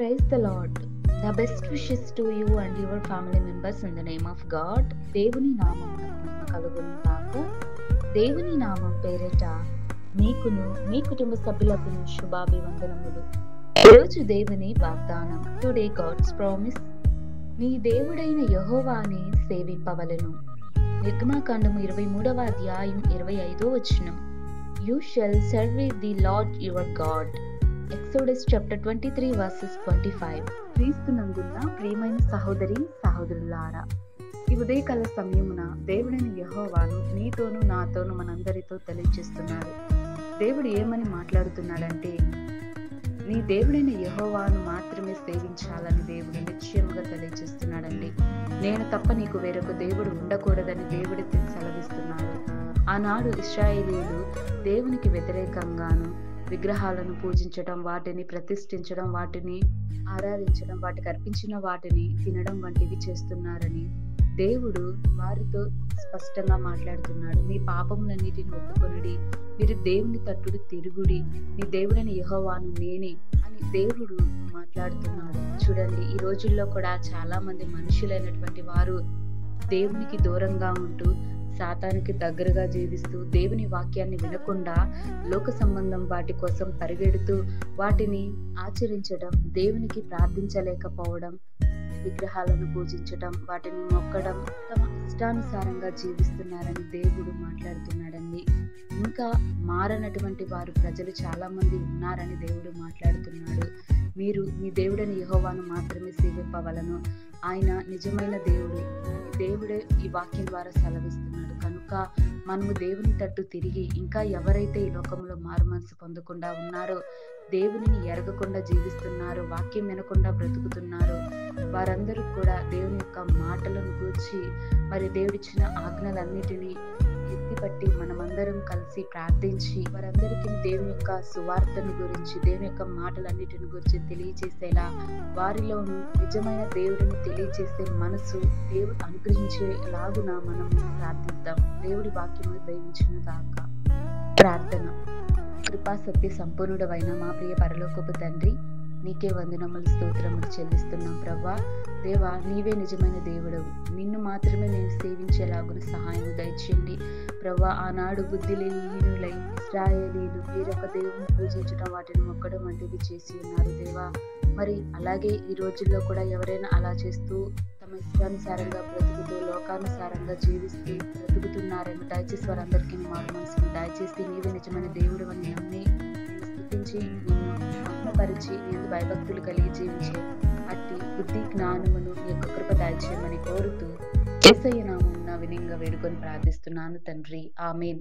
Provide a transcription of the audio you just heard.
Praise the Lord. The best wishes to you and your family members in the name of God. దేవుని నామం కలుగును గాక. దేవుని నామం పేరిట మీకును మీ కుటుంబ సభ్యులకును శుభాభివందనములు. ఈరోజు దేవుని వాగ్దానం. Today God's promise. నీ దేవుడైన యెహోవాని సేవింపవలెను. నిర్గమాకాండము 23వ అధ్యాయం 25వ వచనం. You shall serve the Lord your God. Exodus chapter 23 verses 25. క్రీస్తునందున్న ప్రియమైన సహోదరి సహోదరులారా, ఈ ఉదయకాల సమయమున దేవుడైన యెహోవాను నీతోనూ నాతోనూ మనందరితో తెలియజేస్తున్నాడు. దేవుడు ఏమని మాట్లాడుతున్నాడంటే, నీ దేవుడైన యెహోవాను మాత్రమే సేవించాలని దేవుడు నిశ్చయముగా తెలియజేస్తున్నాడండి. నేను తప్ప నీకు వేరొక దేవుడు ఉండకూడదని దేవుడు సెలవిస్తున్నాడు. ఆనాడు ఇశ్రాయేలీయులు దేవునికి వ్యతిరేకంగాను విగ్రహాలను పూజించడం, వాటిని ప్రతిష్ఠించడం, వాటిని ఆరాధించడం, వాటికి అర్పించిన వాటిని తినడం వంటివి చేస్తున్నారని దేవుడు వారితో స్పష్టంగా మాట్లాడుతున్నాడు. మీ పాపములన్నిటిని ఒప్పుకొనుడి, మీరు దేవుని తట్టుడు తిరుగుడి, మీ దేవుడైన యెహోవాను నేనే అని దేవుడు మాట్లాడుతున్నాడు. చూడండి, ఈ రోజుల్లో కూడా చాలా మంది మనుషులైనటువంటి వారు దేవునికి దూరంగా ఉంటూ సాతానికి దగ్గరగా జీవిస్తూ దేవుని వాక్యాన్ని వినకుండా లోక సంబంధం వాటి కోసం పరిగెడుతూ వాటిని ఆచరించడం, దేవునికి ప్రార్థించలేకపోవడం, విగ్రహాలను పూజించడం, వాటిని మొక్కడం, తమ ఇష్టానుసారంగా జీవిస్తున్నారని దేవుడు మాట్లాడుతున్నాడండి. ఇంకా మారనటువంటి వారు ప్రజలు చాలా మంది ఉన్నారని దేవుడు మాట్లాడుతున్నాడు. మీరు మీ దేవుడైన యెహోవాను మాత్రమే సేవింపవలను. ఆయన నిజమైన దేవుడు. దేవుడే ఈ వాక్యం ద్వారా సెలవిస్తున్నాడు. కనుక మనము దేవుని తట్టు తిరిగి, ఇంకా ఎవరైతే ఈ లోకంలో మారు మనసు పొందకుండా ఉన్నారో, దేవునిని ఎరగకుండా జీవిస్తున్నారో, వాక్యం వినకుండా బ్రతుకుతున్నారో, వారందరూ కూడా దేవుని యొక్క మాటలను గూర్చి, మరి దేవుడిచ్చిన ఆజ్ఞలన్నిటినీ ఎత్తిపట్టి మనమందరం కలిసి ప్రార్థించి వారందరికీ దేవుని యొక్క సువార్తను గురించి, దేవుని యొక్క మాటలన్నిటిని గురించి తెలియజేసేలా, వారిలోను నిజమైన దేవుడిని తెలియజేసే మనసు దేవుడు అనుగ్రహించేలాగున మనం ప్రార్థిద్దాం. దేవుడి వాక్యము దయవించిన గాక. ప్రార్థన. కృపా సత్య సంపూర్ణుడవైన మా ప్రియ పరలోకపు తండ్రి, నీకే వందనములు స్తోత్రములు చెల్లిస్తున్నాం ప్రభా. దేవా, నీవే నిజమైన దేవుడవు. నిన్ను మాత్రమే నేను సేవించేలాగున సహాయం దయచేయండి ప్రభా. ఆనాడు బుద్ధిహీనులై ఇశ్రాయేలీయులు వేరొక దేవుని పూజించడం, వాటిని మొక్కడం వంటివి చేసి ఉన్నారు దేవా. మరి అలాగే ఈ రోజుల్లో కూడా ఎవరైనా అలా చేస్తూ తమ ఇష్టానుసారంగా బ్రతుకుతూ లోకానుసారంగా జీవిస్తూ బ్రతుకుతున్నారేమో, దయచేసి వారందరికీ మారు మనసును దయచేసి నీవే నిజమైన దేవుడు అని నమ్మి స్థుతించి నిన్ను ఆత్మపరిచి నేను భయభక్తులు కలిగి జీవించే అట్టి బుద్ధి జ్ఞానమును నీ యొక్క కృప దయచేయమని కోరుతూ యేసయ్య నామమున వినయంగా వేడుకొని ప్రార్థిస్తున్నాను తండ్రి. ఆమేన్.